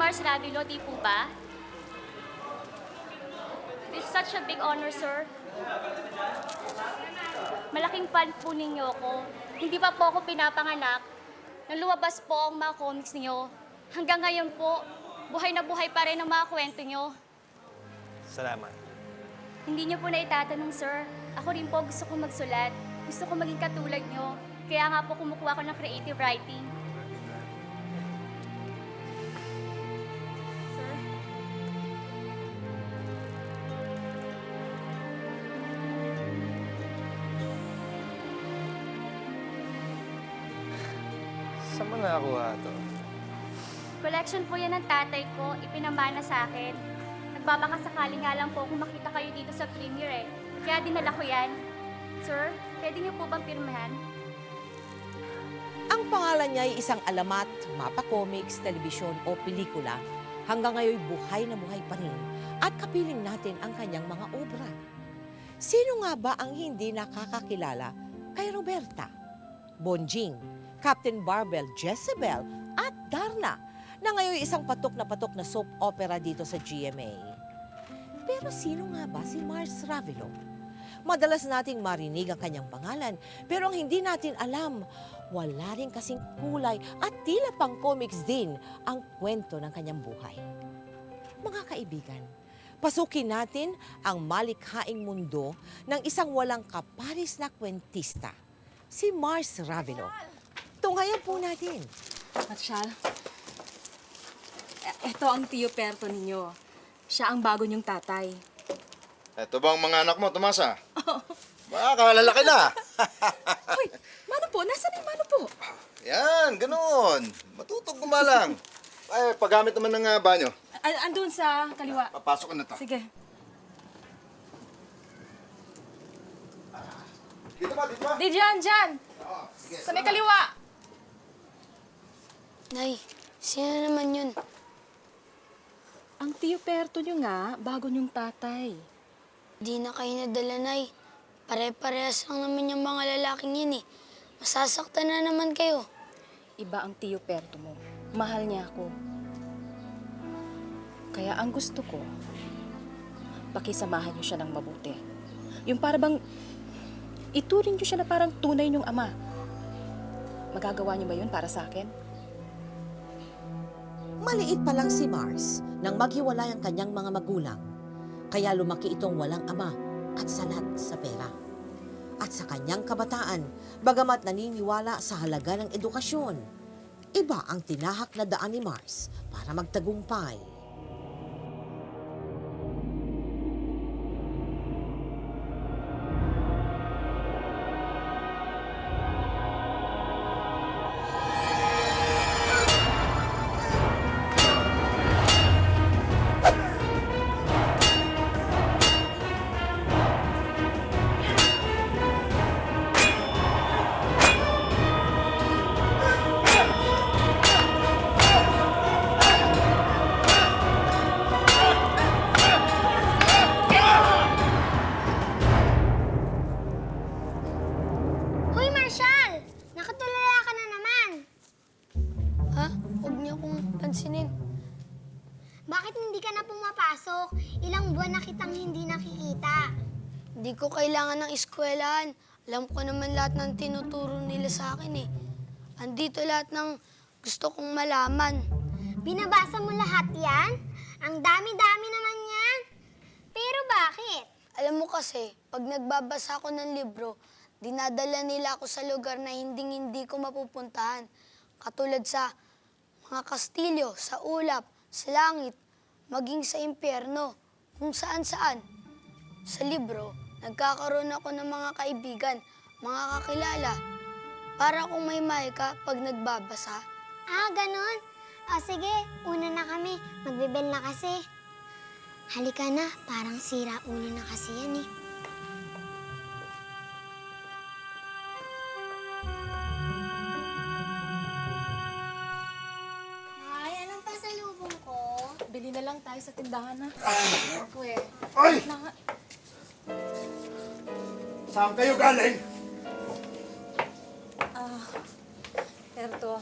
Mars Ravilo, di po ba? This is such a big honor, sir. Malaking fan po ninyo ako. Hindi pa po ako pinapanganak. Nang lumabas po ang mga comics niyo. Hanggang ngayon po, buhay na buhay pa rin ang mga kwento niyo. Salamat. Hindi niyo po na itatanong, sir. Ako rin po gusto ko magsulat. Gusto ko maging katulad niyo. Kaya nga po kumukuha ko ng creative writing. Sir? Saan mo nakakuha ito? Collection po yan ng tatay ko. Ipinamana sa akin. Nagbabaka sakali nga lang po kung makita kayo dito sa premiere eh. Kaya dinala ko yan. Sir, pwede niyo po bang pirmahan? Ang pangalan niya ay isang alamat, mapa comics, telebisyon o pelikula. Hanggang ngayon buhay na buhay pa rin at kapiling natin ang kanyang mga obra. Sino nga ba ang hindi nakakakilala kay Roberta, Bonjing, Captain Barbell, Jezebel at Darna na ngayon isang patok na soap opera dito sa GMA. Pero sino nga ba si Mars Ravilo? Madalas nating marinig ang kanyang pangalan, pero ang hindi natin alam, wala rin kasing kulay at tila pang comics din ang kwento ng kanyang buhay. Mga kaibigan, pasukin natin ang malikhaing mundo ng isang walang kaparis na kwentista, si Mars Ravilo. Tunghayan po natin. Marshal, ito ang tiyo Perto ninyo. Siya ang bago niyong tatay. Eto bang mga anak mo, Tomasa? Baka lalaki na. Hoy, Mano po? Nasaan yung Mano po? Yan, ganun. Matutog gumalang. Ay, paggamit naman ng banyo. Andun sa kaliwa. Papasok ka na to. Sige. Dito ba, dito ba? Di dyan. Oo, sige. Sa may kaliwa. Nay, sino naman yun? Ang tiyo Perto niyo nga, bago niyong tatay. Di na kayo nadala, Nay. Pare-parehas lang naman yung mga lalaking yun eh. Masasaktan na naman kayo. Iba ang tiyo Perto mo. Mahal niya ako. Kaya ang gusto ko, pakisamahan niyo siya ng mabuti. Yung para bang ituring niyo siya na parang tunay niyong ama. Magagawa niyo ba yun para sa akin? Maliit pa lang si Mars nang maghiwalay ang kanyang mga magulang. Kaya lumaki itong walang ama at salat sa pera. At sa kanyang kabataan, bagamat naniniwala sa halaga ng edukasyon, iba ang tinahak na daan ni Mars para magtagumpay. Hoy, Marshal! Nakatulala ka na naman. Ha? Huwag niyo akong pansinin. Bakit hindi ka na pumapasok? Ilang buwan na kitang hindi nakikita. Hindi ko kailangan ng eskwelahan. Alam ko naman lahat ng tinuturo nila sa akin eh. Andito lahat ng gusto kong malaman. Binabasa mo lahat yan? Ang dami-dami naman yan. Pero bakit? Alam mo kasi, pag nagbabasa ako ng libro, dinadala nila ako sa lugar na hinding-hindi ko mapupuntahan. Katulad sa mga kastilyo, sa ulap, sa langit, maging sa impyerno, kung saan-saan. Sa libro, nagkakaroon ako ng mga kaibigan, mga kakilala. Para akong may ka pag nagbabasa. Ah, ganon? O sige, una na kami. Magbibel na kasi. Halika na, parang sira ulo na kasi yan eh. Nay, anong pasalubong ko? Bili na lang tayo sa tindahan na. Ako eh. Ay! Saan kayo galing? Perto,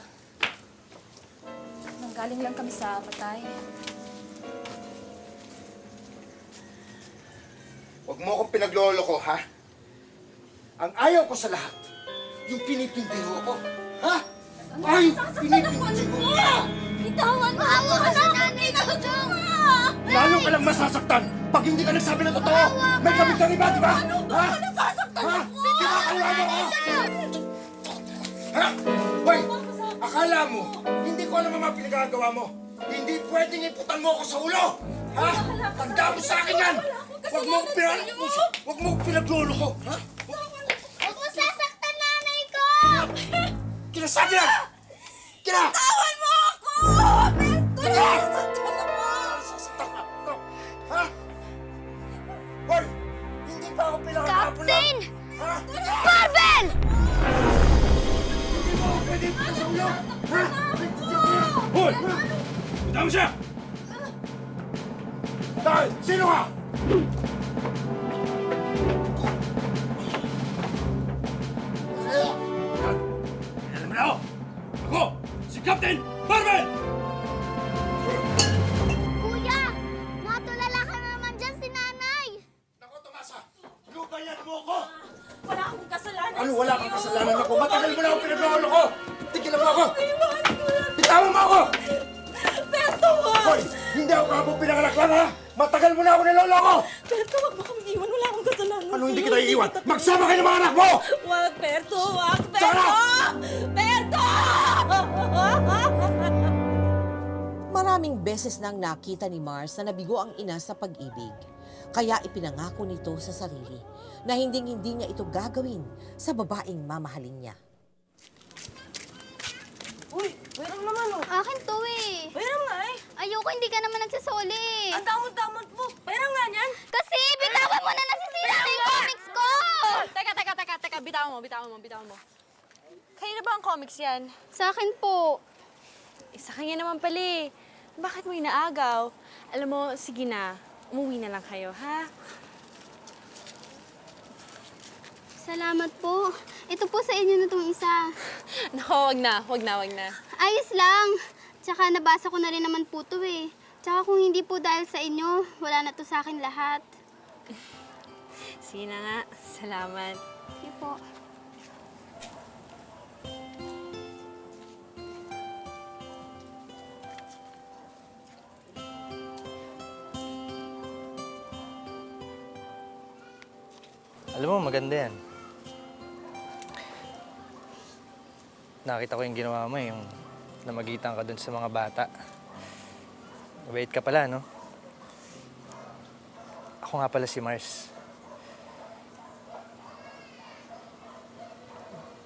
Galing lang kami sa patay. Huwag mo akong pinaglolo ko, ha? Ang ayaw ko sa lahat, yung pinipintiho ko. Ha? Ay, pinipintiho ko! Bitawan mo ako sa nanay ko! Lalo ka lang masasaktan pag hindi ka nagsabi ng totoo. May kamig ka iba, di ba? Ha? Nasasaktan Ha? Kinakalawa mo ako! Ha? Hoy! Akala mo, hindi ko alam ang mga pinagagawa mo. Hindi pwedeng iputan mo ako sa ulo! Ha? Tanda mo sa akin yan! Huwag mo pinaglolo ko! Ha? Huwag mo sasaktan nanay ko! Kinasabi na! Kina! Tawan mo ako! Kina! Sasaktan ka! Ito. Ha? Hoy! Hindi pa ako pinakakapon lang! Captain! Ha? Barbel! Hindi mo ako pwede iputan sa ulo! Ha? Hoy! Bitawan mo siya! Dahil, sino ka? Alam mo na ako! Ako! Si Captain Barbel! Kuya! Natulala ka na naman dyan si nanay! Nako, Tomasa! Lubayan mo ako! Wala akong kasalanan. Ano, wala kang kasalanan ako? Matagal mo na ako pinaglolo ko! Tigilan mo ako! Bitawan mo ako! Berto, wag! Hoy! Hindi ako kapag pinanganak lang, ha? Matagal mo na ako nilolo ko! Berto, wag mo kami iwan. Wala akong kasalanan. Ano hindi kita iiwan? Magsama kayo ng mga anak mo! Wag, Berto, wag! Sana! Berto! Maraming beses nang nakita ni Mars na nabigo ang ina sa pag-ibig. Kaya ipinangako nito sa sarili na hinding-hindi niya ito gagawin sa babaeng mamahalin niya. Uy, meron naman oh. Akin to eh. Meron nga eh. Ayoko, hindi ka naman nagsasoli. Ang damot-damot mo. Meron nga niyan. Kasi bitawan mo na nasisira na yung comics ko! Teka. Bitawan mo. Kanina ba ang comics yan? Sa akin po. Sa kanya naman pala eh. Bakit mo inaagaw? Alam mo, sige na. Umuwi na lang kayo, ha? Salamat po. Ito po sa inyo na itong isa. Naku, wag na. Ayos lang. Tsaka nabasa ko na rin naman po to eh. Tsaka kung hindi po dahil sa inyo, wala na to sa akin lahat. Sige na nga. Salamat. Sige po. Alam mo, maganda yan. Nakita ko yung ginawa mo, yung namagitan ka dun sa mga bata. Mabait ka pala, no? Ako nga pala si Mars.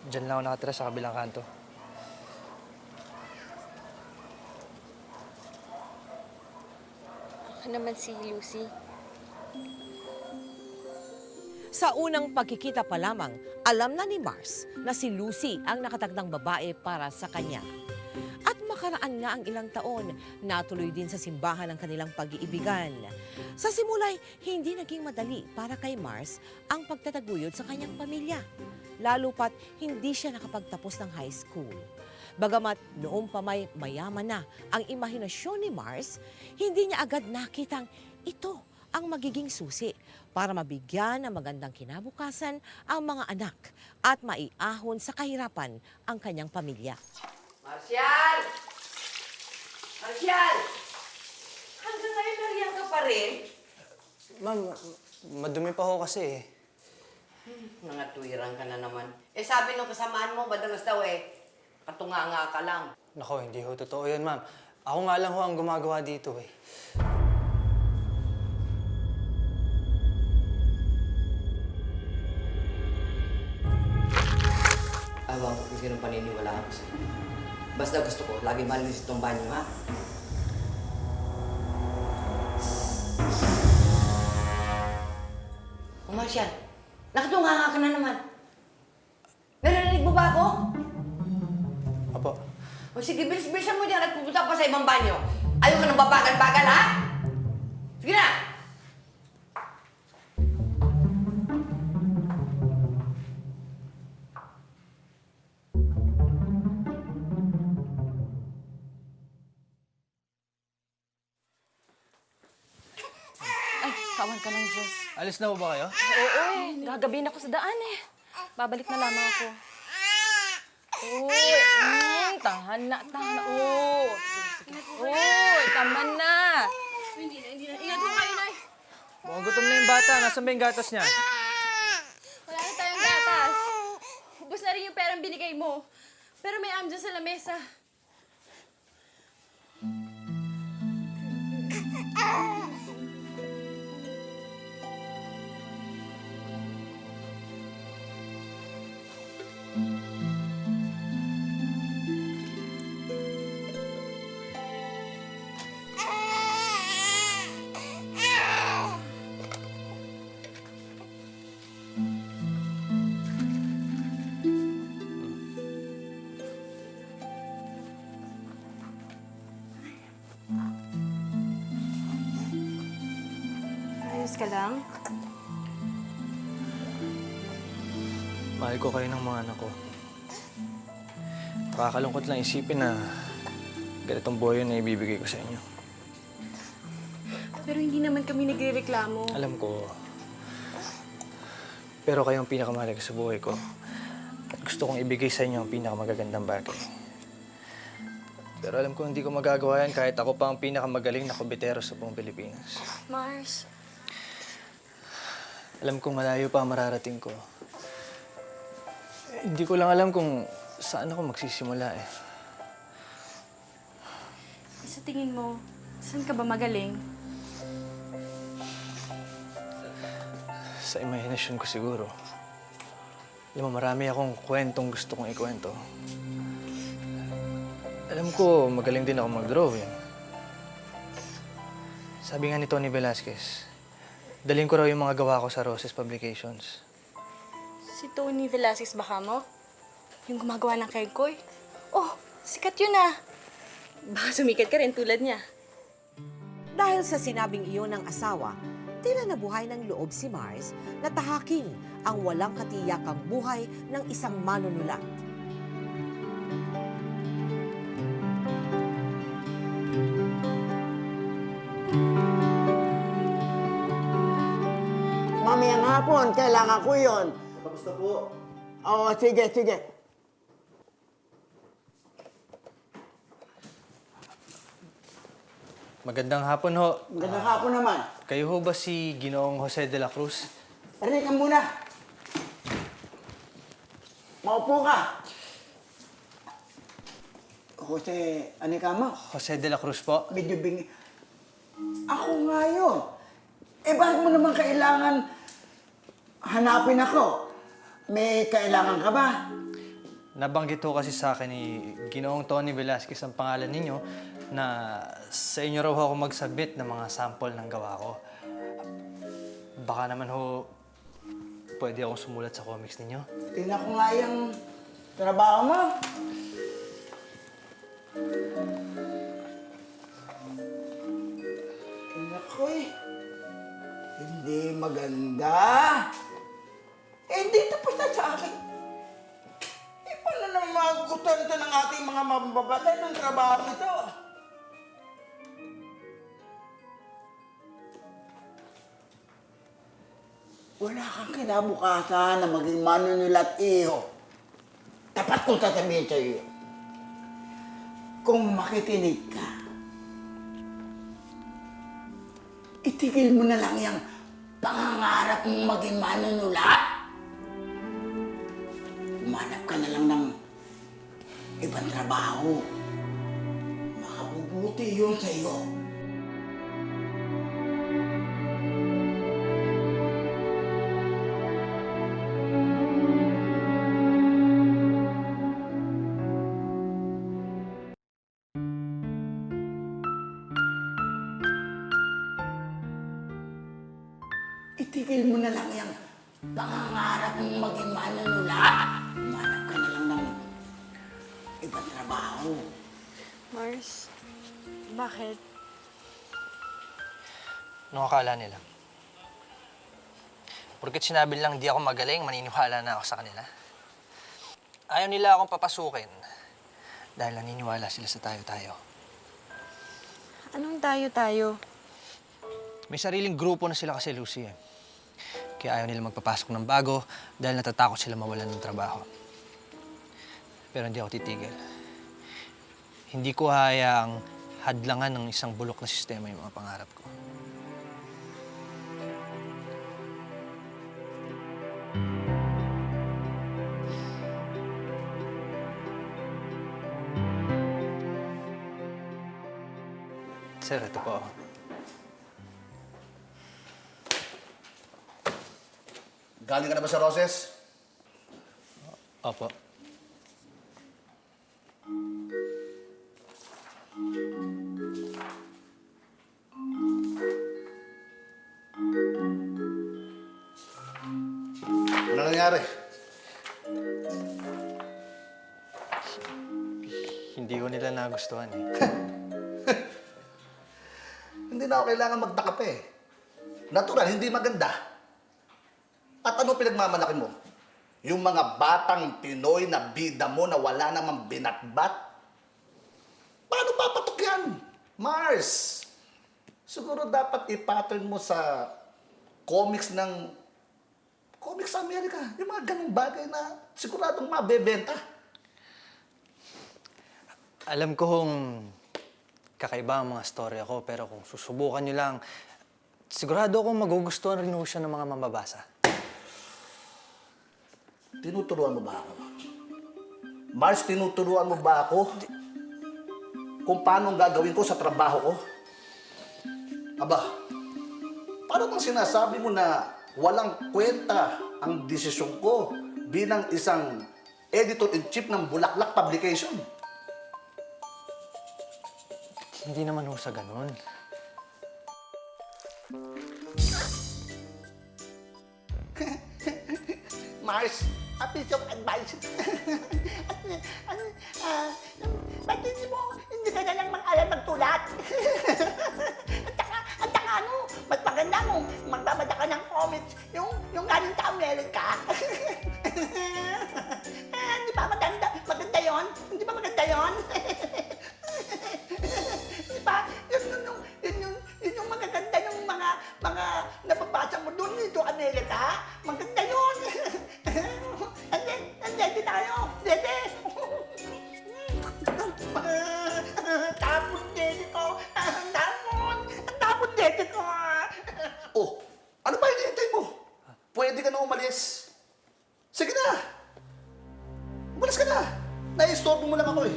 Diyan lang ako nakatira sa kabilang kanto. Ako naman si Lucy. Sa unang pagkikita pa lamang, alam na ni Mars na si Lucy ang nakatagdang babae para sa kanya. At makaraan nga ang ilang taon, natuloy din sa simbahan ang kanilang pag-iibigan. Sa simula'y hindi naging madali para kay Mars ang pagtataguyod sa kanyang pamilya. Lalo pat hindi siya nakapagtapos ng high school. Bagamat noong pa may mayaman na ang imahinasyon ni Mars, hindi niya agad nakitang ito ang magiging susi para mabigyan ng magandang kinabukasan ang mga anak at maiahon sa kahirapan ang kanyang pamilya. Marcial! Marcial! Hanggang ngayon nariyan ka pa rin? Ma'am, madumi pa ho kasi eh. Nangatwiran ka na naman. Eh sabi nung kasamaan mo, madalas daw eh. Katunga-nga ka lang. Nako, hindi ho totoo yun, ma'am. Ako nga lang ho ang gumagawa dito eh. Awa ko kung sinong paniniwala ako sa'yo. Basta gusto ko, lagi malinis itong banyo, ha? O Marcial, nakatunga ka na naman. Narinig mo ba ako? Apo. O sige, bilis-bilisan mo dyan at pupunta pa sa ibang banyo. Ayaw ka nang babagal-bagal, ha? Sige na! ka ng Diyos. Alis na ho ba kayo? Oo gagabihin ako sa daan eh. Babalik na lamang ako. Uy, tahan na. Sige. Uy, taman na. Hindi na. Ingat mo kayo, Nay. Mukhang gutom na yung bata. Nasaan ba yung gatas niya? Wala na tayong gatas. Ubus na rin yung perang binigay mo. Pero may am dyan sa lamesa. Ayos ka lang? Mahal ko kayo ng mga anak ko. Nakakalungkot lang isipin na ganitong buhay na ibibigay ko sa inyo. Pero hindi naman kami nagrereklamo. Alam ko. Pero kayo ang pinakamahalaga sa buhay ko. At gusto kong ibigay sa inyo ang pinakamagagandang bagay. Pero alam ko hindi ko magagawa yan kahit ako pa ang pinakamagaling na kubitero sa buong Pilipinas. Mars. Alam kong malayo pa ang mararating ko. Hindi ko lang alam kung saan ako magsisimula eh. Sa tingin mo, saan ka ba magaling? Sa imahinasyon ko siguro. Alam mo, marami akong kwentong gusto kong ikwento. Alam ko, magaling din ako mag-drawing. Sabi nga ni Tony Velasquez, dalhin ko raw yung mga gawa ko sa Roses Publications. Si Tony Velasquez baka mo? Yung gumagawa ng Kegkoy? Oh, sikat yun ah. Baka sumikat ka rin tulad niya. Dahil sa sinabing iyon ng asawa, tila nabuhay ng loob si Mars na tahaking ang walang katiyakang buhay ng isang manunulat. Mamayang hapon, kailangan ko yun. Kamusta po? Oo, sige. Magandang hapon ho. Magandang hapon naman. Kayo ho ba si Ginoong Jose de la Cruz? Rinig ka muna. Maupo ka. Jose, ano ka mo? Jose de la Cruz po? Medyo bingi. Ako nga yun. Eh, bakit mo naman kailangan hanapin ako? May kailangan ka ba? Nabanggit ho kasi sa akin ni Ginoong Tony Velasquez ang pangalan ninyo na sa inyo raw ako mag-submit ng mga sample ng gawa ko. Baka naman ho, pwede akong sumulat sa comics ninyo. Tingnan ko nga yung trabaho mo. Nako eh. Hindi maganda. Eh, hindi tapos na sa akin. Eh, paano naman magutan ito ng ating mga mababatay ng trabaho ito? Wala kang kinabukasan na maging manunulat iho. Tapat kong sasabihin sa iyo. Kung makikinig ka, itigil mo na lang yung pangangarap mong maging manunulat. Umanap ka na lang ng ibang trabaho. Makabubuti yun sa iyo. Itigil mo na lang yung pangangarap mong maging manunulat. Umanap ka na lang ng ibang trabaho. Mars, bakit? Anong akala nila? Porket sinabi lang di ako magaling, maniniwala na ako sa kanila. Ayaw nila akong papasukin dahil naniniwala sila sa tayo-tayo. Anong tayo-tayo? May sariling grupo na sila kasi, Lucy. Kaya ayaw nila magpapasok ng bago dahil natatakot sila mawalan ng trabaho. Pero hindi ako titigil. Hindi ko hayaang hadlangan ng isang bulok na sistema yung mga pangarap ko. Sir, ito po. Galing ka na ba sa Roses? Opo. Ano nangyari? Hindi ko nila nagustuhan eh. Hindi na ako kailangan magtaka pa eh. Natural, hindi maganda. At ano pinagmamalaki mo? Yung mga batang Pinoy na bida mo na wala namang binatbat? Paano papatok yan? Mars! Siguro dapat i-pattern mo sa comics ng comics sa Amerika. Yung mga ganong bagay na siguradong mabebenta. Alam ko kung kakaiba ang mga storya ko, pero kung susubukan nyo lang, sigurado akong magugustuhan rin ho siya ng mga mambabasa. Tinuturuan mo ba ako? Mars, tinuturuan mo ba ako kung paano ang gagawin ko sa trabaho ko? Aba, paano bang sinasabi mo na walang kwenta ang desisyon ko bilang isang editor-in-chief ng Bulaklak Publication? Hindi naman ho sa ganun. Mars, a piece of advice. Ba't hindi ka na lang mag-aral magtulat? at saka ano, mas maganda mo, magbabasa ka ng comics, yung galing sa Amerika. Hindi ba maganda? Maganda yun? Hindi ba maganda yun? Di ba? Yun yung magaganda yung mga nababasa mo doon dito Amerika. Maganda yun. Andete tayo. Dete. Tapon dete ko. Tapon dete ko. Oh, ano ba hinihintay mo? Pwede ka na umalis. Sige na. Umalis ka na. Nai-stop mo lang ako eh.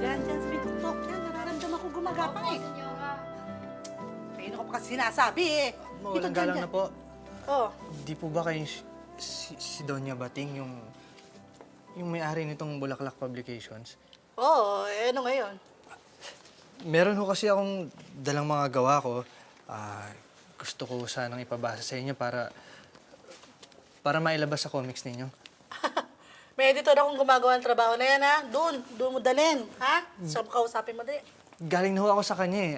Diyan sa may tuktok. Yan, nararamdaman ko gumagapang eh. Kaya ko pa kasi sinasabi eh. Mawalang galang na po. Oh, Di po ba kayo si Doña Bating, yung may-ari nitong Bulaklak Publications? ano ngayon? Meron ho kasi akong dalang mga gawa ko. Gusto ko sanang ipabasa sa inyo para mailabas sa comics ninyo. May editor akong gumagawa ng trabaho na yan, ha? Doon mo dalhin, ha? Siya mo kausapin mo din. Galing na ho ako sa kanya eh.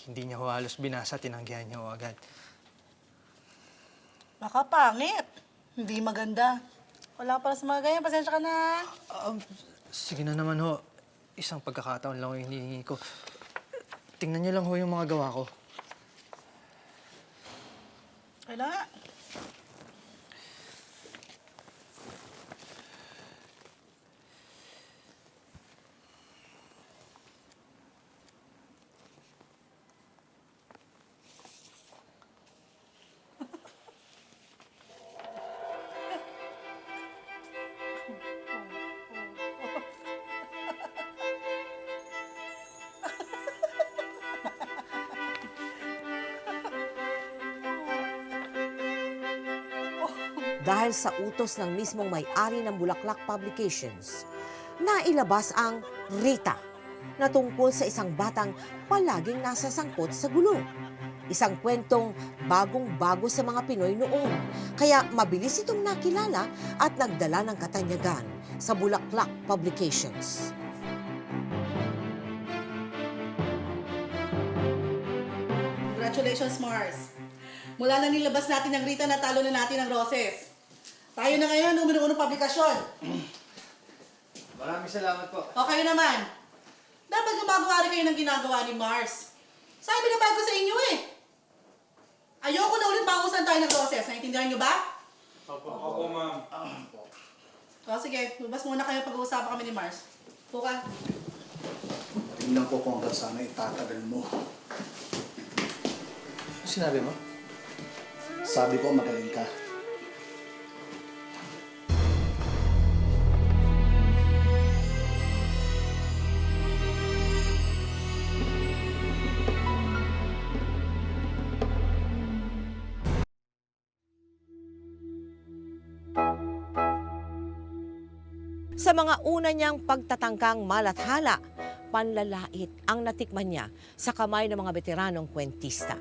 Hindi niya ho halos binasa, tinanggihan niya ho agad. Baka pangit. Hindi maganda. Wala para sa mga ganyan. Pasensya ka na. Sige na naman ho. Isang pagkakataon lang ho yung hinihingi ko. Tingnan niyo lang ho yung mga gawa ko. Kailangan. Dahil sa utos ng mismong may-ari ng Bulaklak Publications, nailabas ang Rita na tungkol sa isang batang palaging nasa sangkot sa gulo. Isang kwentong bagong-bago sa mga Pinoy noon, kaya mabilis itong nakilala at nagdala ng katanyagan sa Bulaklak Publications. Congratulations, Mars. Mula na nilabas natin ang Rita, natalo na natin ang Roses. Tayo na ngayon, numero 1 publikasyon. Maraming salamat po. O kayo naman. Dapat gumagawa rin kayo ng ginagawa ni Mars. Sabi na bago sa inyo eh. Ayoko na ulit mauusan tayo ng process. Naintindihan nyo ba? Opo, ma'am. O sige, lubas muna kayo pag-uusapan kami ni Mars. Puka. Tingnan ko kung hanggang sana itatagal mo. Ano sinabi mo? Sabi ko magaling ka. Sa mga una niyang pagtatangkang malathala, panlalait ang natikman niya sa kamay ng mga veteranong kwentista.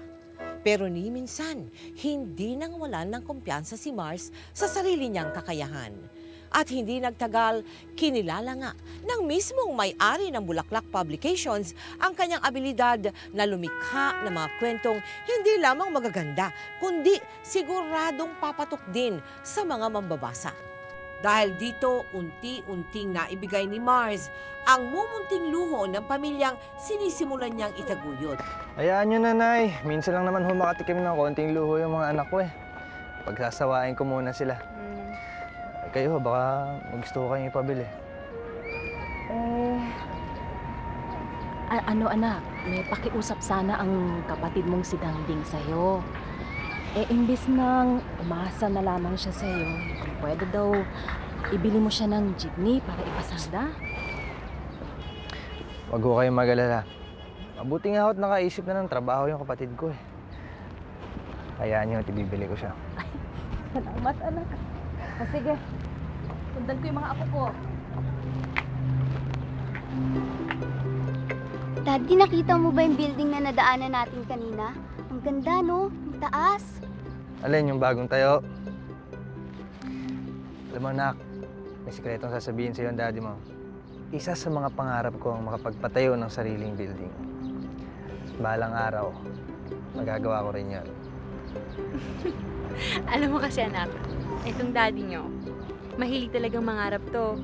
Pero ni minsan, hindi nang walan ng kumpiyansa si Mars sa sarili niyang kakayahan. At hindi nagtagal, kinilala nga ng mismong may-ari ng Bulaklak Publications ang kanyang abilidad na lumikha ng mga kwentong hindi lamang magaganda, kundi siguradong papatok din sa mga mambabasa. Dahil dito, unti-unting naibigay ni Mars ang mumunting luho ng pamilyang sinisimulan niyang itaguyod. Hayaan nyo, nanay. Minsan lang naman makatikim ng konting luho yung mga anak ko eh. Pagsasawain ko muna sila. Kayo, baka gusto ko kayong ipabili. Ano anak, may pakiusap sana ang kapatid mong si Dangding sa'yo. Imbis nang umasa na lamang siya sa'yo, kung pwede daw, ibili mo siya ng jeepney para ipasada. Wag ko kayong mag-alala. Mabuti nga ako't nakaisip na ng trabaho yung kapatid ko eh. Hayaan nyo at ibibili ko siya. Salamat anak. O sige, sundan ko yung mga apo ko. Daddy, nakita mo ba yung building na nadaanan natin kanina? Ang ganda, no? Ang taas. Alin, yung bagong tayo? Alam mo, anak, may sikretong sasabihin sa'yo ang daddy mo. Isa sa mga pangarap ko ang makapagpatayo ng sariling building. Balang araw, magagawa ko rin yan. Alam mo kasi anak, itong daddy nyo, mahilig talagang mangarap to.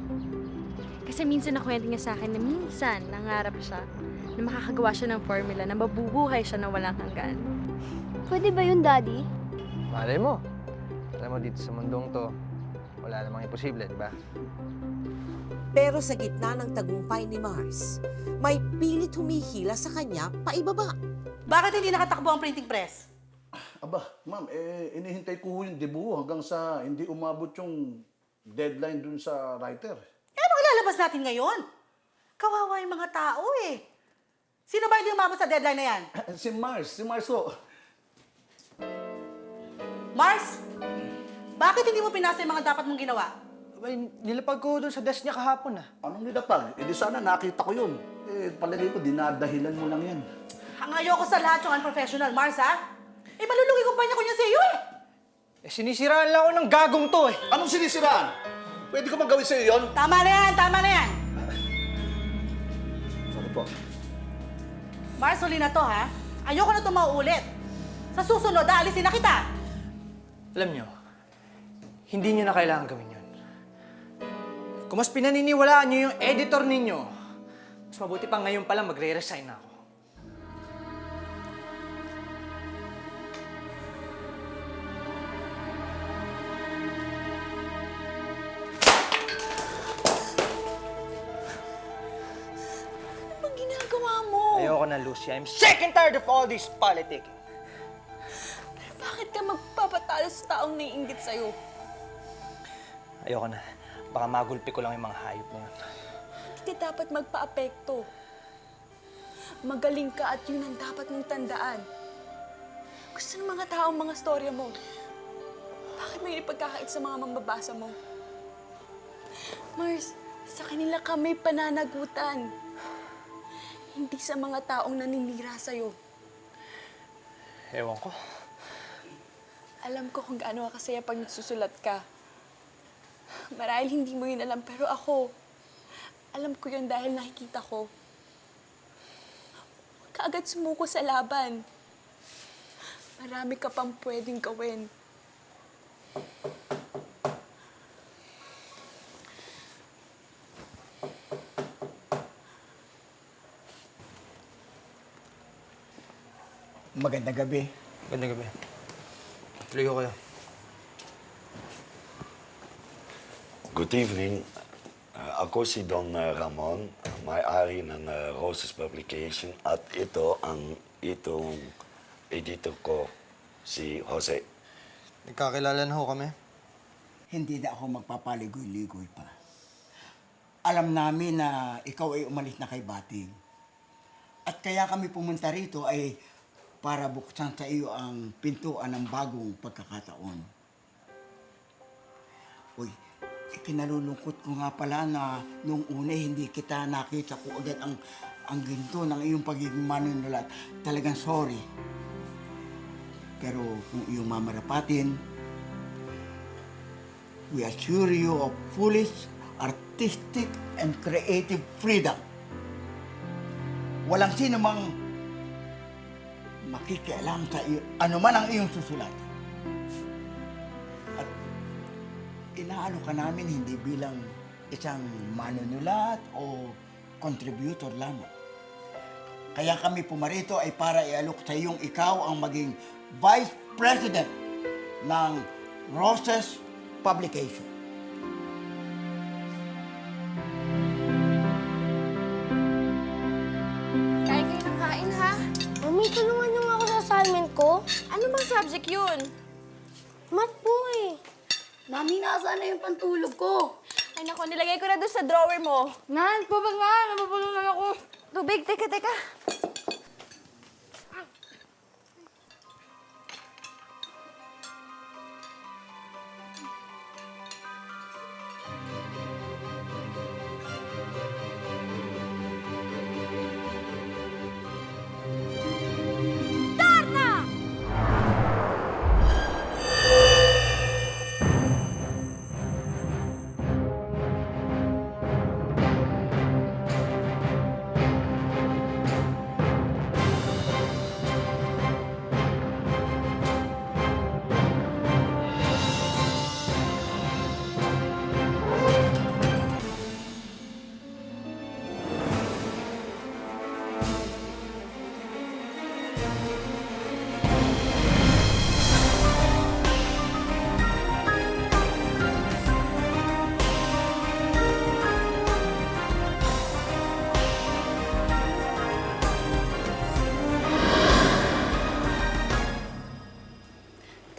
Kasi minsan nakwento niya sa akin na minsan nangarap siya na makakagawa siya ng formula na mabubuhay siya na walang hanggan. Pwede ba yun, Daddy? Malay mo. Alam mo, dito sa mundong to, wala namang imposible, di ba? Pero sa gitna ng tagumpay ni Mars, may pilit humihila sa kanya paibaba. Bakit hindi nakatakbo ang printing press? Aba, ma'am, inihintay ko yung debut hanggang sa hindi umabot yung deadline dun sa writer. Anong ilalabas natin ngayon? Kawawa yung mga tao eh. Sino ba hindi umabot sa deadline na yan? Si Mars ho. Mars, bakit hindi mo pinasa yung mga dapat mong ginawa? Ay, nilapag ko doon sa desk niya kahapon ah. Anong nilapag? Di sana nakita ko yun. Palagay ko, dinadahilan mo lang yan. Ang ayoko sa lahat yung unprofessional, Mars, ha? Malulugi kumpanya ko niya sa iyo eh. Sinisiraan lang ako ng gagong to eh. Anong sinisiraan? Pwede ko magawin sa'yo yun? Tama na yan, tama na yan. Sorry po. Mars, huli na to, ha? Ayoko na ito mauulit. Sa susunod, aalisin na kita. Alam nyo, hindi nyo na kailangan gawin yun. Kung mas pinaniniwalaan nyo yung editor ninyo, mas mabuti pa ngayon pala magre-resign na ako. Anong ginagawa mo? Ayoko na, Lucy. I'm sick and tired of all this politicking. Bakit ka magpapatalo sa taong naiinggit sa'yo? Ayoko na. Baka magulpi ko lang yung mga hayop na yun. Hindi dapat magpa-apekto. Magaling ka at yun ang dapat mong tandaan. Gusto ng mga tao ang mga storya mo. Bakit may ipagkakait sa mga mambabasa mo? Mars, sa kanila ka may pananagutan. Hindi sa mga taong naninira sa'yo. Ewan ko. Alam ko kung gaano ka kasaya pag nagsusulat ka. Marahil hindi mo yun alam, pero ako, alam ko yun dahil nakikita ko. Kaagad sumuko sa laban. Marami ka pang pwedeng gawin. Magandang gabi. Ganda gabi. Tuloy ko kayo. Good evening. Ako si Don Ramon, may-ari ng Roses Publication at itong editor ko, si Jose. Nagkakilala na ho kami. Hindi na ako magpapaligoy-ligoy pa. Alam namin na ikaw ay umalis na kay Bating. At kaya kami pumunta rito ay para buksan sa iyo ang pintuan ng bagong pagkakataon. Uy, ikinalulungkot ko nga pala na nung una hindi kita nakita ko agad ang ginto ng iyong pagiging manunulat. Talagang sorry. Pero kung iyong mamarapatin, we assure you of fullest artistic and creative freedom. Walang sino mang makikialam sa iyo, ano man ang iyong susulat. At inaalo ka namin hindi bilang isang manunulat o contributor lamang. Kaya kami pumarito ay para ialok sa iyong ikaw ang maging Vice President ng Roses Publication. Kain kayo ng kain, ha? Mami, tulungan niyo nga ako sa assignment ko. Ano bang subject yun? Math po eh. Mami, nasaan na yung pantulog ko? Ay nako, nilagay ko na doon sa drawer mo. Nan, pa ba nga? Napapulunan ako. Tubig, teka.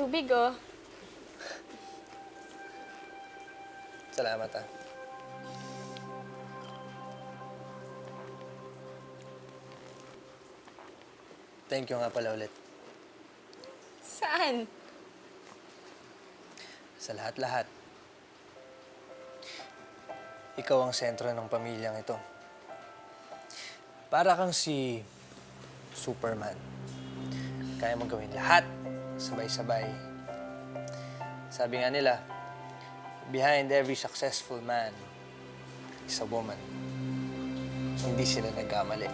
Tubig, oh. Salamat, ah. Thank you nga pala ulit. Saan? Sa lahat-lahat. Ikaw ang sentro ng pamilyang ito. Para kang si Superman. Kaya mong gawin lahat, sabay-sabay. Sabi nga nila, behind every successful man is a woman. Hindi sila nagkamali.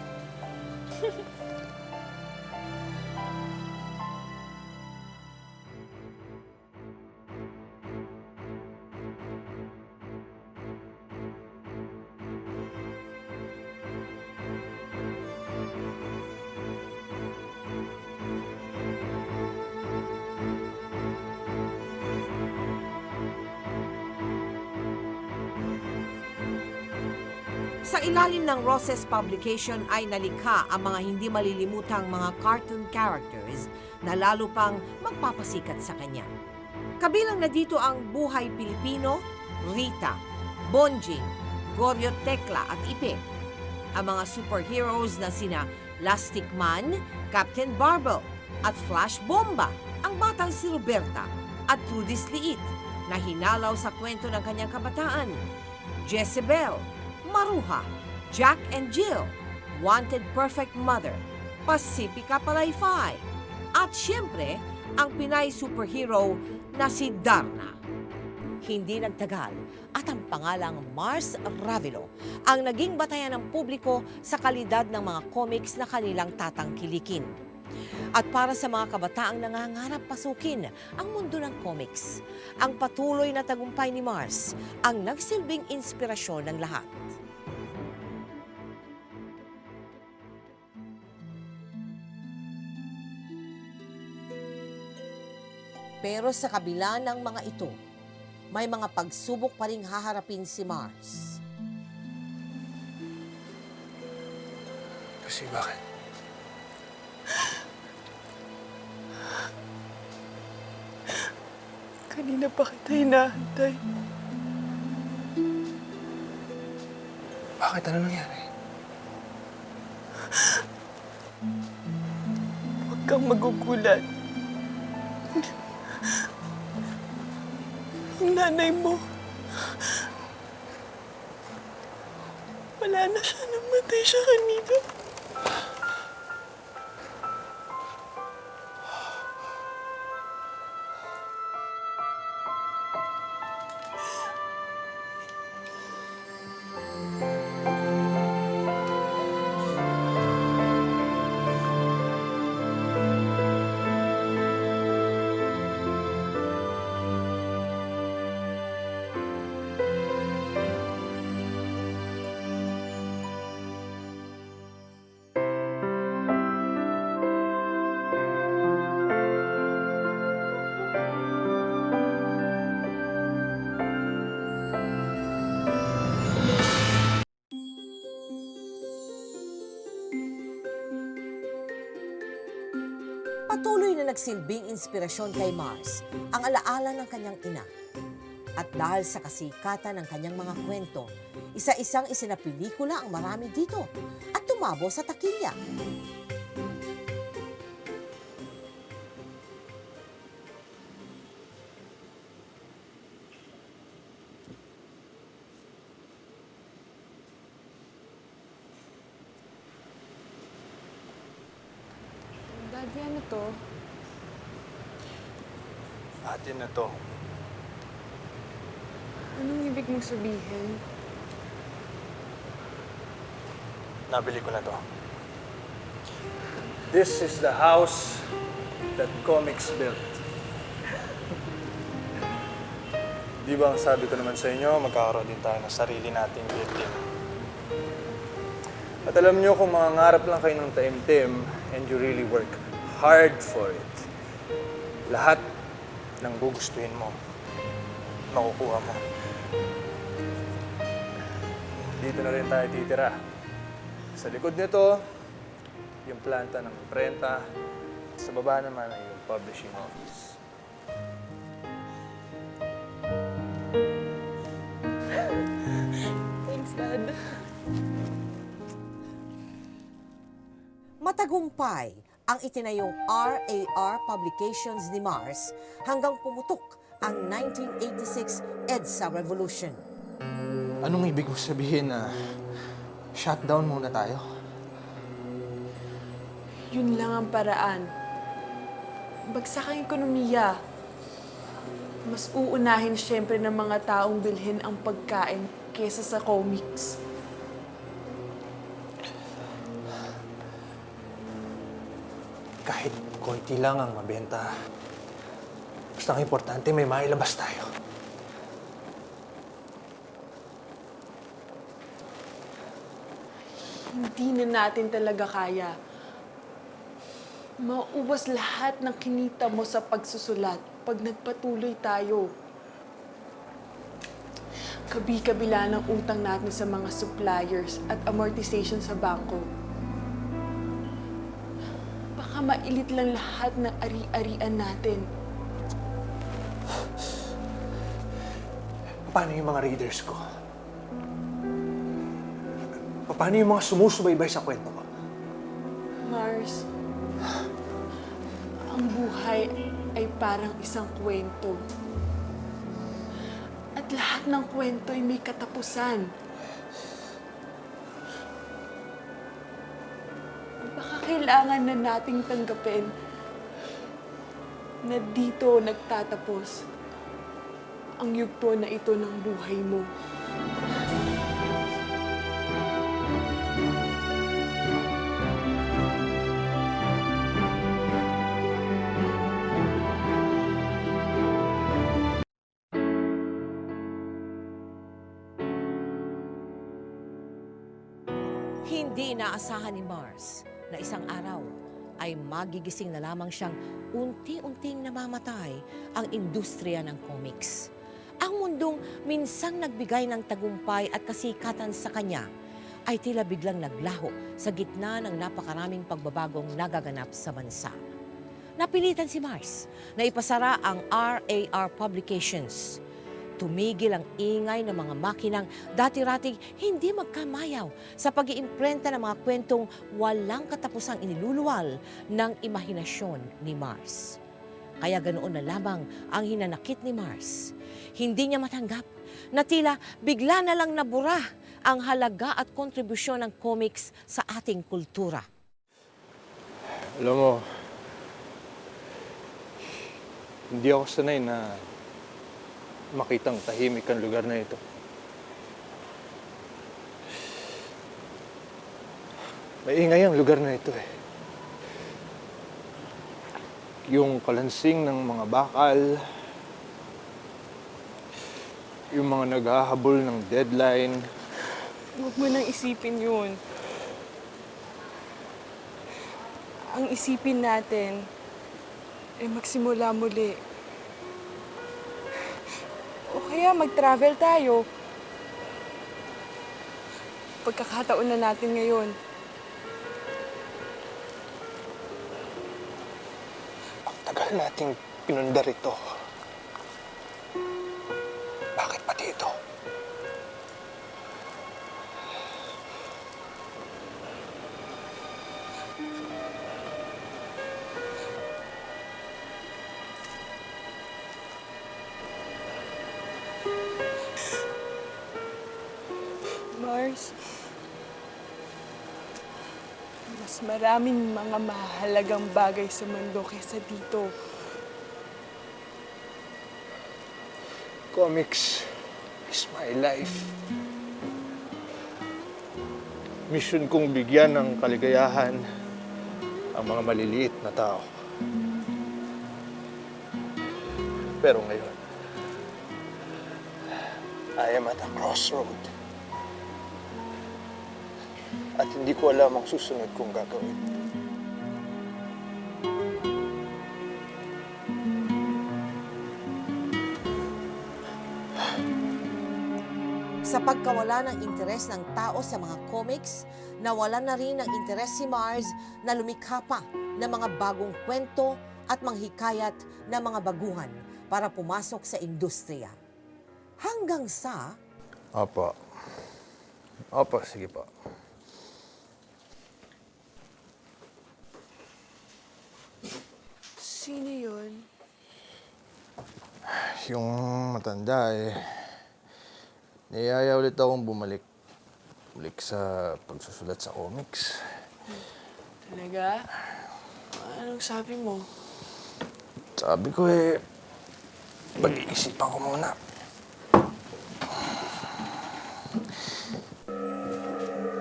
Sa ilalim ng Roses Publication ay nalikha ang mga hindi malilimutang mga cartoon characters na lalo pang magpapasikat sa kanya. Kabilang na dito ang Buhay Pilipino, Rita, Bonjing, Goryo Tekla at Ipe. Ang mga superheroes na sina Lastic Man, Captain Barbell at Flash Bomba, ang batang si Roberta at Trudis Liit na hinalaw sa kwento ng kanyang kabataan. Jezebel, Maruha, Jack and Jill, Wanted Perfect Mother, Pacifica Palayfay, at siyempre, ang Pinay superhero na si Darna. Hindi nagtagal at ang pangalang Mars Ravilo ang naging batayan ng publiko sa kalidad ng mga comics na kanilang tatangkilikin. At para sa mga kabataang nangangarap pasukin ang mundo ng comics, ang patuloy na tagumpay ni Mars ang nagsilbing inspirasyon ng lahat. Pero sa kabila ng mga ito, may mga pagsubok pa ring haharapin si Mars. Kasi bakit? Kanina pa kita hinahantay. Bakit? Ano nangyari? Huwag kang magugulat. Ang nanay mo, wala na siya, namatay siya kanina. Patuloy na nagsilbing inspirasyon kay Mars ang alaala ng kanyang ina. At dahil sa kasikatan ng kanyang mga kwento, isa-isang isinapelikula ang marami dito at tumabo sa takilya. Daddy, ano to? Atin na to. Anong ibig mong sabihin? Nabili ko na to. This is the house that comics built. Di ba ang sabi ko naman sa inyo, magkakaroon din tayo ng sarili nating built-in. At alam nyo, kung mangangarap lang kayo ng taimtim and you really work hard for it, lahat ng gugustuhin mo, makukuha mo. Dito na rin tayo titira. Sa likod nito, yung planta ng imprenta. Sa baba naman ay yung publishing office. Thanks, Dad. Matagumpay ang itinayong RAR Publications ni Mars hanggang pumutok ang 1986 EDSA Revolution. Anong ibig mo sabihin na shutdown muna tayo? Yun lang ang paraan. Bagsak ang ekonomiya. Mas uunahin siyempre ng mga taong bilhin ang pagkain kesa sa comics. Kahit konti lang ang mabenta. Basta ang importante, may mailabas tayo. Hindi na natin talaga kaya. Mauubos lahat ng kinita mo sa pagsusulat pag nagpatuloy tayo. Kabi-kabila ng utang natin sa mga suppliers at amortization sa bangko. Baka mailit lang lahat ng ari-arian natin. Paano yung mga readers ko? Paano yung mga sumusubaybay sa kwento ko? Mars, ang buhay ay parang isang kwento. At lahat ng kwento ay may katapusan. Baka kailangan na nating tanggapin na dito nagtatapos ang yugto na ito ng buhay mo. Hindi inaasahan ni Mars na isang araw, ay magigising na lamang siyang unti-unting namamatay ang industriya ng comics. Ang mundong minsang nagbigay ng tagumpay at kasikatan sa kanya ay tila biglang naglaho sa gitna ng napakaraming pagbabagong nagaganap sa bansa. Napilitan si Mars na ipasara ang RAR Publications. Tumigil ang ingay ng mga makinang dati-rating hindi magkamayaw sa pag-iimprenta ng mga kwentong walang katapusang iniluluwal ng imahinasyon ni Mars. Kaya ganoon na lamang ang hinanakit ni Mars. Hindi niya matanggap na tila bigla na lang nabura ang halaga at kontribusyon ng comics sa ating kultura. Alam mo, hindi ako sanay na makitang tahimik ang lugar na ito. Maingay ang lugar na ito eh. Yung kalansing ng mga bakal, yung mga naghahabol ng deadline. Huwag mo nang isipin yun. Ang isipin natin ay magsimula muli. O kaya mag-travel tayo. Pagkakataon na natin ngayon. Ang tagal nating pinundar ito. Bakit pati ito? Mars, mas maraming mga mahalagang bagay sa mundo kaysa dito. Comics is my life. Mission kong bigyan ng kaligayahan ang mga maliliit na tao. Pero ngayon, I am at a crossroad. At hindi ko alam ang susunod kong gagawin. Sa pagkawala ng interes ng tao sa mga comics, nawala na rin ng interes si Mars na lumikha pa ng mga bagong kwento at manghikayat ng mga baguhan para pumasok sa industriya. Hanggang sa... Opo. Opo, sige po. Sino yun? Yung matanda eh, niyaya ulit akong bumalik sa pagsusulat sa comics. Talaga? Anong sabi mo? Sabi ko eh, pag-iisipan ko muna.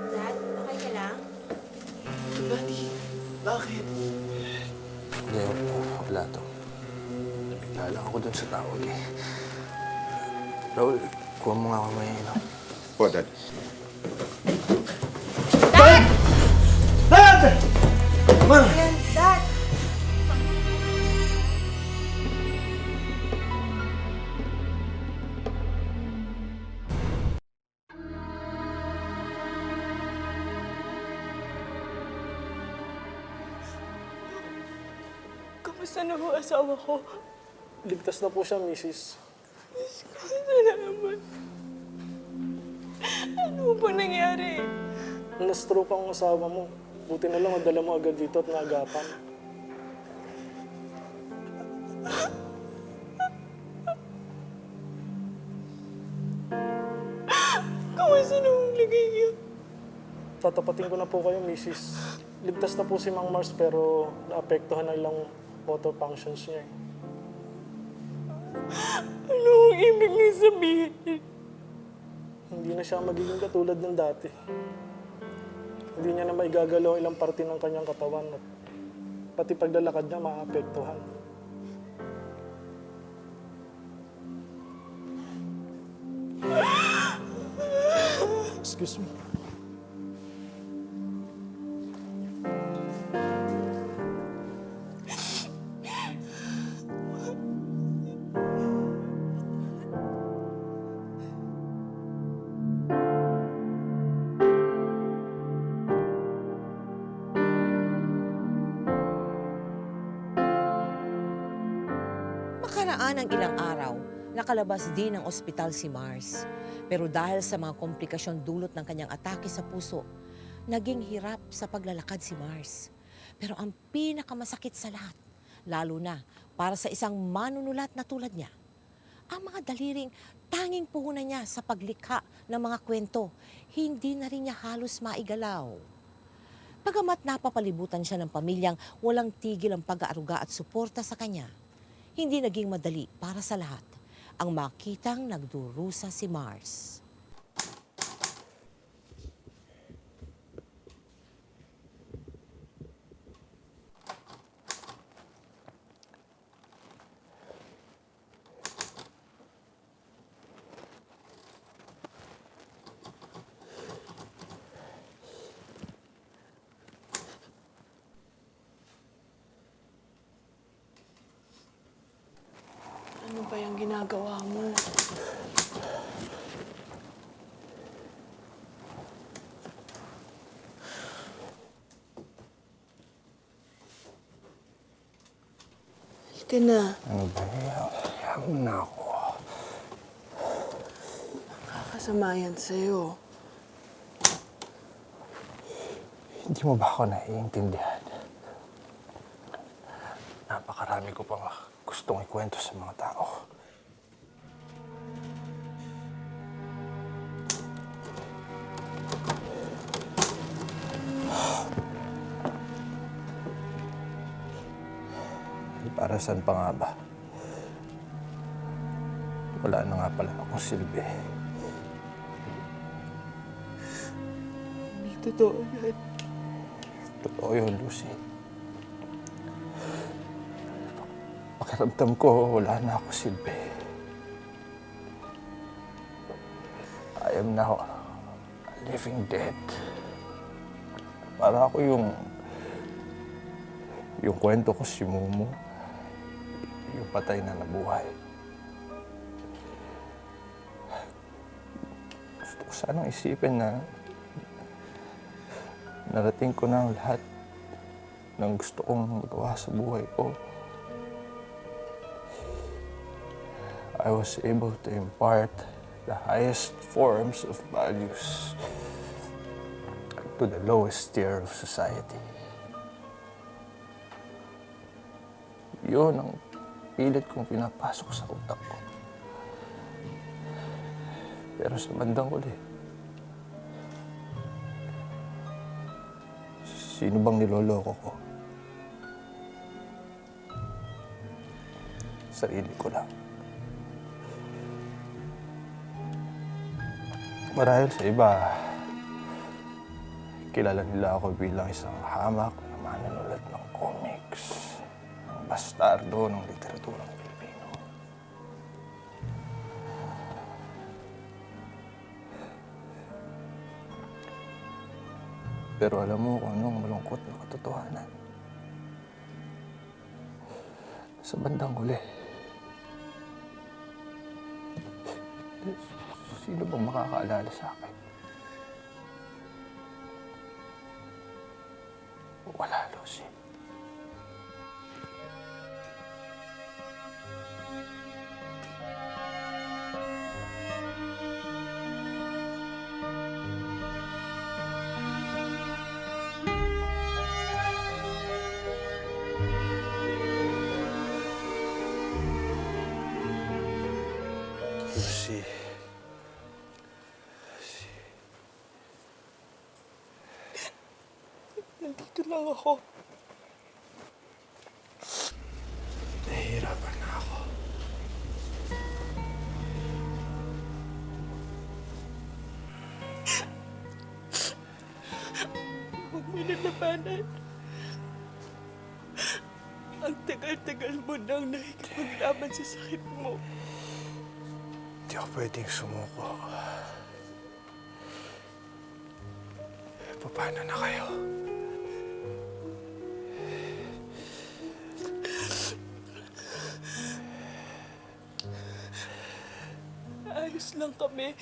Dad, okay ka lang? Buddy, bakit? Hindi, wala to. Nabigla lang ako dun sa tawag eh. Raul, kuha mo nga ako may ino. Po, Dad. Dad! Kamusta na ho asawa ko? Ligtas na po siya, Mrs. Salamat. Ano ba nangyari? Na-stroke ang asawa mo. Buti na lang madala mo agad dito at naagapan. Kamusta na ang ligay niya? Tatapatin ko na po kayo, Mrs. Ligtas na po si Mang Mars pero naapektuhan na ilang motor functions niya. Ano ang ibig niya sabihin? Hindi na siya magiging katulad ng dati. Hindi niya na maigagalaw ilang parte ng kanyang katawan at pati paglalakad niya maapektuhan. Excuse me. Makaraan ng ilang araw, nakalabas din ng ospital si Mars. Pero dahil sa mga komplikasyon dulot ng kanyang atake sa puso, naging hirap sa paglalakad si Mars. Pero ang pinakamasakit sa lahat, lalo na para sa isang manunulat na tulad niya, ang mga daliring tanging puhunan niya sa paglikha ng mga kwento, hindi na rin niya halos maigalaw. Bagamat napapalibutan siya ng pamilyang walang tigil ang pag-aaruga at suporta sa kanya, hindi naging madali para sa lahat ang makitang nagdurusa si Mars. Ano ba yung ginagawa mo? Halika na. Ano ba yan? Hayaan mo na ako. Nakakasama yan sa'yo. Hindi mo ba ako naiintindihan? Napakarami ko pang gustong ikwento sa mga tao. Para saan pa nga ba? Wala na nga pala akong silbi. Hindi totoo yan. Totoo yun, Lucy. Pakiramdam ko, wala na ako silbi. I am now a living dead. Para ako yung kwento ko si Mumu, yung patay na nabuhay. Gusto ko sanang isipin na narating ko na ang lahat ng gusto kong magawa sa buhay ko. I was able to impart the highest forms of values to the lowest tier of society. Yun ang pilit kong pinapasok sa utak ko. Pero sa bandang huli, sino bang niloloko ko? Sarili ko lang. Marahil sa iba, kilala nila ako bilang isang hamak na manunulat ng comics, ang bastardo ng literaturang Pilipino. Pero alam mo kung anong malungkot na katotohanan. Sa bandang huli, sino bang makakaalala sa akin? Wala, Lucy. Lucy. Nandito lang ako. Nahihirapan na ako. Huwag mo nalabanan. Ang tagal-tagal mo nang nakikipaglaban sa sakit mo. Hindi ako pwedeng sumuko. Paano na kayo? Ayos lang kami.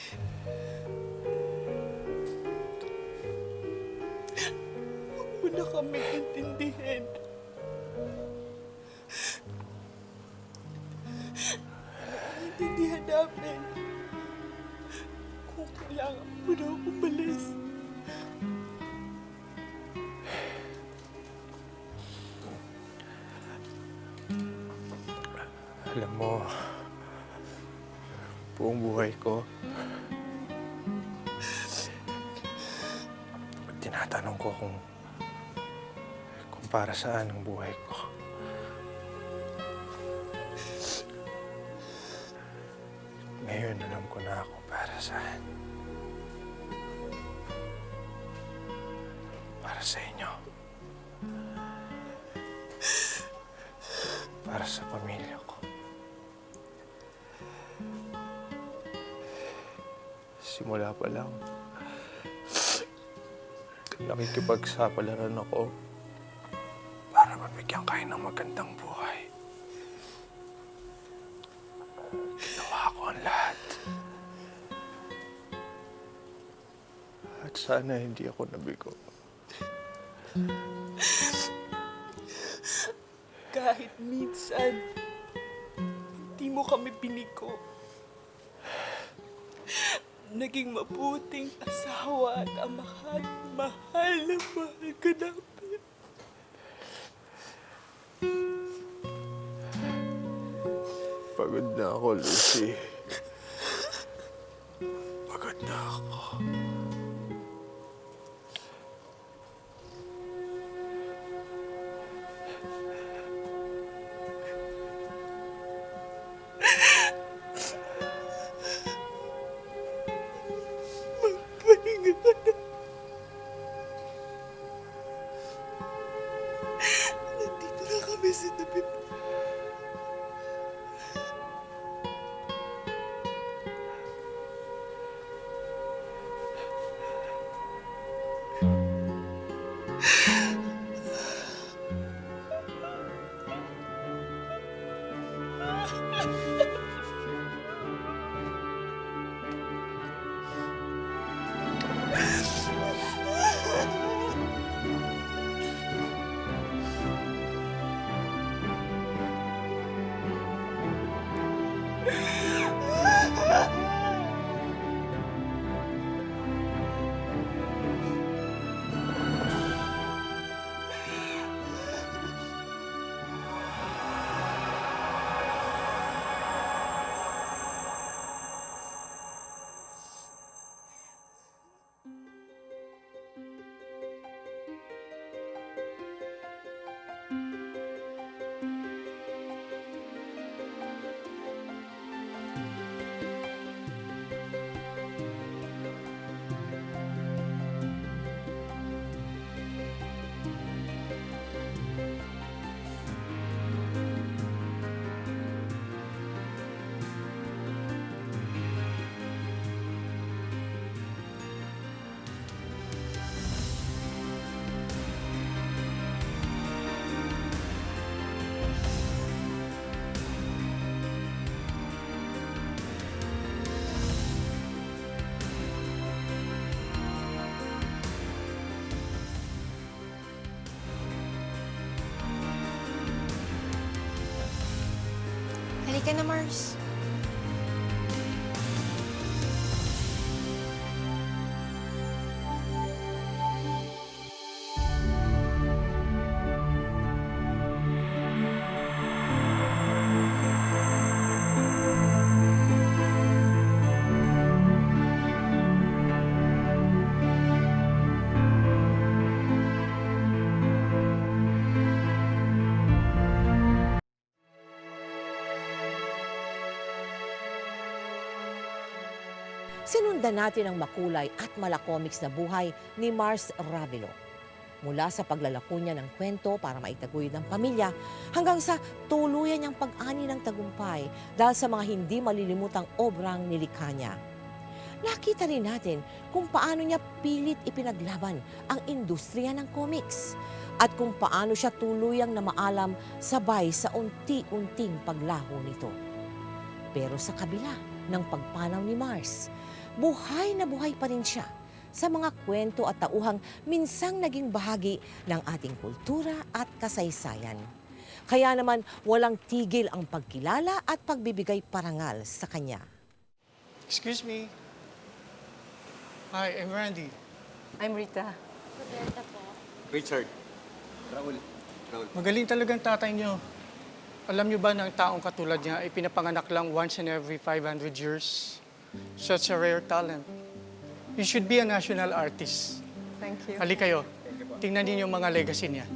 Huwag mo na kami intindihin. namin. Kung kailangan mo na umalis. Alam mo, buong buhay ko, pag tinatanong ko kung para saan ang buhay ko. Ngayon, alam ko na kung para saan. Para sa inyo. Para sa pamilya ko. Simula pa lang, nakikipagsapalaran ako para mabigyan kayo ng magandang buhay. Ginawa ko ang lahat. At sana hindi ako nabigo. Kahit minsan, hindi mo kami binigo. Naging mabuting asawa at amahan. Mahal na mahal ka namin. Pagod na ako, Lucy. Pagod na ako. Magpahinga ka na. Nandito na kami sa tabi mo. Halika na, Mars. Sinundan natin ang makulay at malakomics na buhay ni Mars Ravelo. Mula sa paglalako niya ng kwento para maitaguyod ng pamilya hanggang sa tuluyan niyang pag-ani ng tagumpay dahil sa mga hindi malilimutang obrang nilikha niya. Nakita rin natin kung paano niya pilit ipinaglaban ang industriya ng comics at kung paano siya tuluyang na maalam sabay sa unti-unting paglaho nito. Pero sa kabila ng pagpanaw ni Mars, buhay na buhay pa rin siya sa mga kwento at tauhang minsang naging bahagi ng ating kultura at kasaysayan. Kaya naman walang tigil ang pagkilala at pagbibigay parangal sa kanya. Excuse me. Hi, I'm Randy. I'm Rita. Roberta po. Richard. Raul. Magaling talagang tatay niyo. Alam niyo ba na ang taong katulad niya ay pinapanganak lang once in every 500 years? Such a rare talent. You should be a national artist. Thank you. Hali kayo. Tingnan niyo yung mga legacy niya.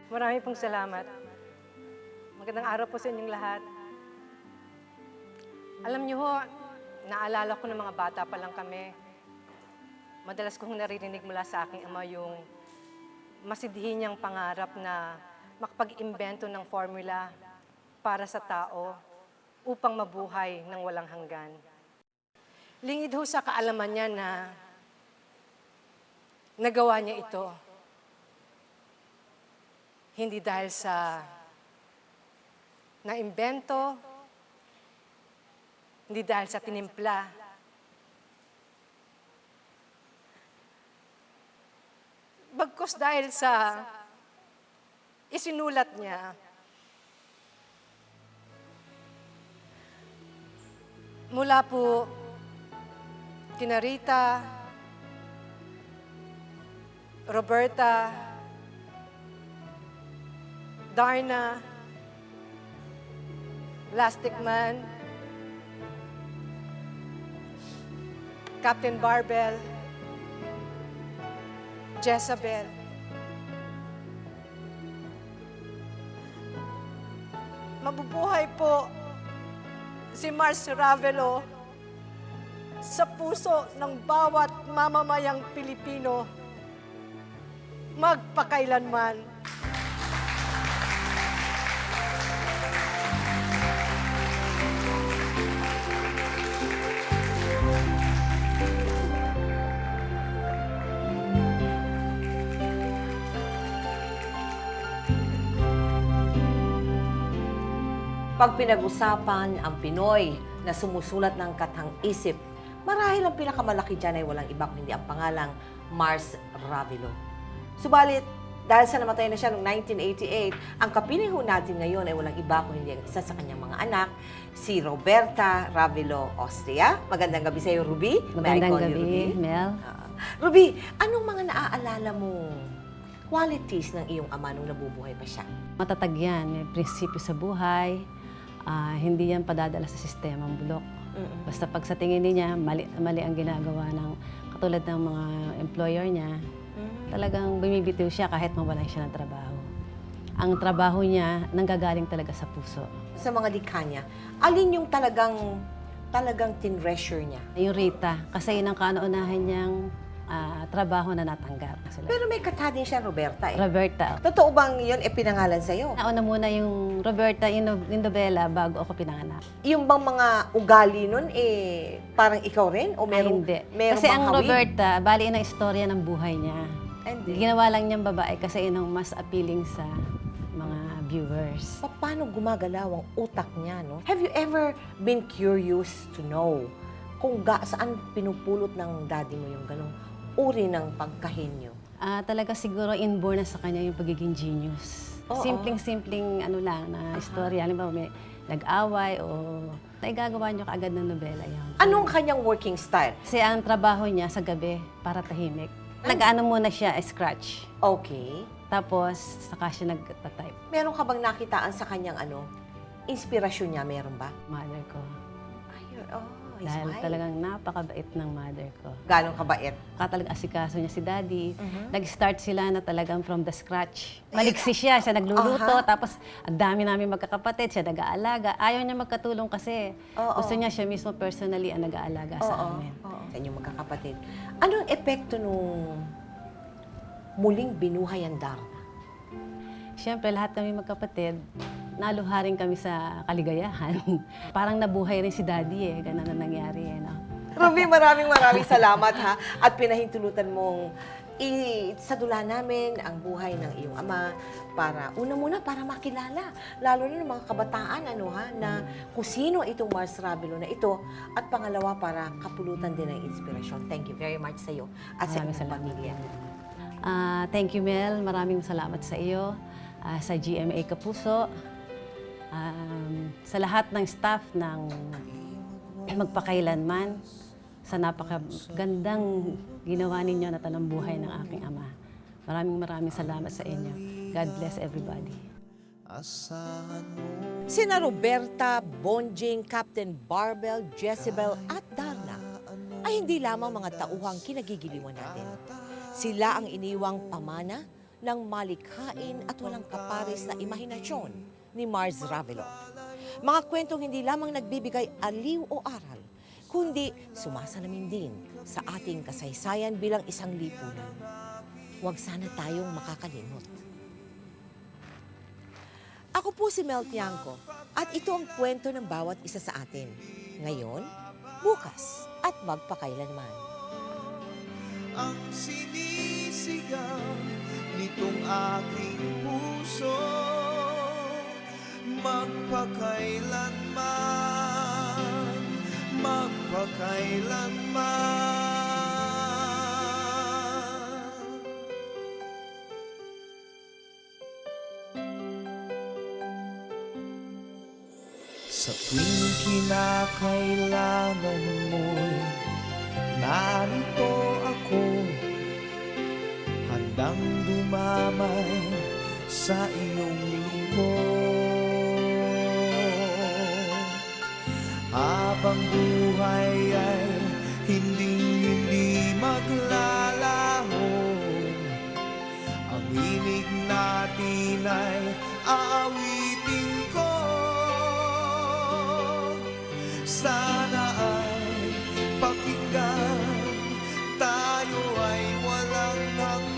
Marami pong salamat. Magandang araw po sa inyong lahat. Alam niyo ho, naalala ko ng mga bata pa lang kami. Madalas kong naririnig mula sa aking ama yung masidihin niyang pangarap na makapag-imbento ng formula para sa tao upang mabuhay ng walang hanggan. Lingid ho sa kaalaman niya na nagawa niya ito. Hindi dahil sa naimbento, hindi dahil sa tinimpla, bagkus dahil sa isinulat niya. Mula po kina Rita, Roberta, Darna, Plastic Man, Captain Barbell, Jezabel. Mabubuhay po si Mars Ravelo sa puso ng bawat mamamayang Pilipino magpakailanman. Pag pinag-usapan ang Pinoy na sumusulat ng katang-isip, marahil ang pinakamalaki dyan ay walang iba kundi ang pangalang Mars Ravelo. Subalit, dahil sa namatay na siya noong 1988, ang kapiling ho natin ngayon ay walang iba kundi ang isa sa kanyang mga anak, si Roberta Ravelo Austria. Magandang gabi sa iyo, Ruby. May I Magandang call you gabi, Ruby? Mel. Ruby, anong mga naaalala mong qualities ng iyong ama nung nabubuhay pa siya? Matatag yan, may prinsipyo sa buhay. Hindi yan padadala sa sistemang bulok. Basta pag sa tingin niya, mali ang ginagawa ng katulad ng mga employer niya, talagang bumibitiw siya kahit mawalan siya ng trabaho. Ang trabaho niya nanggagaling talaga sa puso. Sa mga likha niya, alin yung talagang tinreasure niya? Yung Rita, kasi yun ang kauna-unahan niyang trabaho na natanggap. Pero may kata din siya, Roberta. Roberta. Totoo bang yun pinangalan sa'yo? Nauna muna yung Roberta yung nobela bago ako pinanganak. Yung bang mga ugali nun, parang ikaw rin? O merong, hindi. merong Kasi ang hawig? Roberta, bali ng istorya ng buhay niya. Hindi. Ginawa lang niyang babae kasi yun ang mas appealing sa mga viewers. Paano gumagalaw ang utak niya, no? Have you ever been curious to know kung saan pinupulot ng daddy mo yung ganong uri ng pagkahenyo? Talaga siguro inborn na sa kanya yung pagiging genius. Oo. Simpleng-simpleng ano lang na istorya. Halimbawa may nag-away o naigagawa niyo kaagad ng nobela yan. Anong kanyang working style? Kasi ang trabaho niya sa gabi para tahimik. Nag-ano muna siya, scratch. Okay. Tapos saka siya nag-type. Meron ka bang nakitaan sa kanyang inspirasyon niya? Meron ba? Mother ko. He's Dahil fine. talagang napakabait ng mother ko. Ganong kabait? Talagang asikaso niya si daddy. Nag-start sila na talagang from the scratch. Maliksi siya nagluluto, tapos ang dami namin magkakapatid, siya nag-aalaga. Ayaw niya magkatulong kasi gusto niya siya mismo personally ang nag-aalaga sa amin. Sa inyong magkakapatid. Anong epekto nung muling binuhay ang Darna? Siyempre, lahat kami magkapatid, naluha rin kami sa kaligayahan. Parang nabuhay rin si daddy Ganun na nangyari no? Ruby, maraming salamat ha. At pinahintulutan mong isadula namin ang buhay ng iyong ama para, una para makilala, lalo na ng mga kabataan, na kung sino itong Mars Ravelo na ito, at pangalawa, para kapulutan din ng inspirasyon. Thank you very much sa iyo at sa iyong pamilya. Thank you, Mel. Maraming salamat sa iyo, sa GMA Kapuso, sa lahat ng staff ng Magpakailanman, sa napakagandang ginawa ninyo na talambuhay ng aking ama. Maraming salamat sa inyo. God bless everybody. Sina Roberta, Bonjing, Captain Barbel, Jezebel at Darna ay hindi lamang mga tauhang kinagigiliwan natin. Sila ang iniwang pamana ng malikhain at walang kapares na imahinasyon ni Mars Ravelo. Mga kwentong hindi lamang nagbibigay aliw o aral, kundi sumasalamin din sa ating kasaysayan bilang isang lipunan. Huwag sana tayong makakalimot. Ako po si Mel Tiangco at ito ang kwento ng bawat isa sa atin. Ngayon, bukas at magpakailanman. Ang sinisigaw nitong aking puso, magpakailanman, magpakailanman. Sa tuwing kinakailangan mo'y narito ako, handang dumamay sa iyong lingkod. Habang buhay ay hindi maglalaho, ang inig natin ay